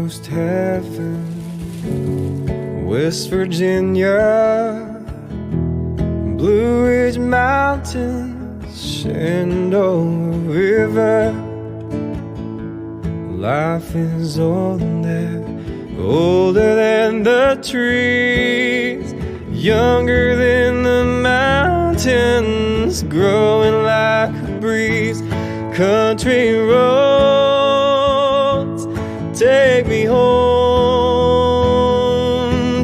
almost heaven. West Virginia, Blue Ridge Mountains, Shenandoah River. Life is old there, older than the trees, younger than the mountains, growing like a breeze. Country roads take me home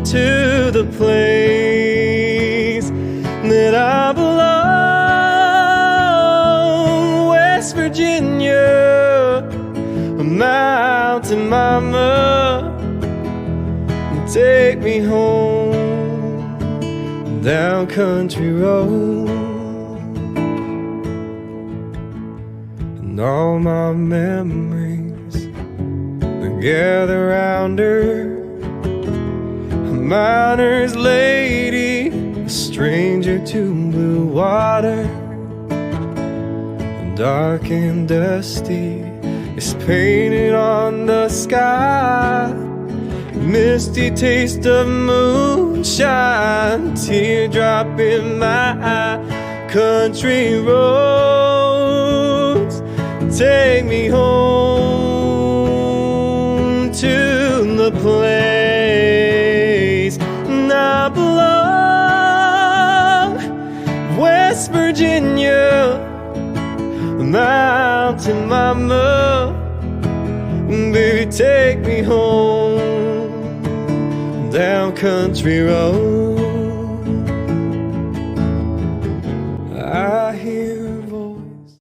to the place that I belong. West Virginia, a mountain mama, take me home down country road. And all my memories, they gather round her, a miner's lady, a stranger to blue water. And dark and dusty is painted on the sky, misty taste of moonshine, teardrop in my eye. Country roads take me home to the place I belong. West Virginia, mountain mama, baby, take me home down country road.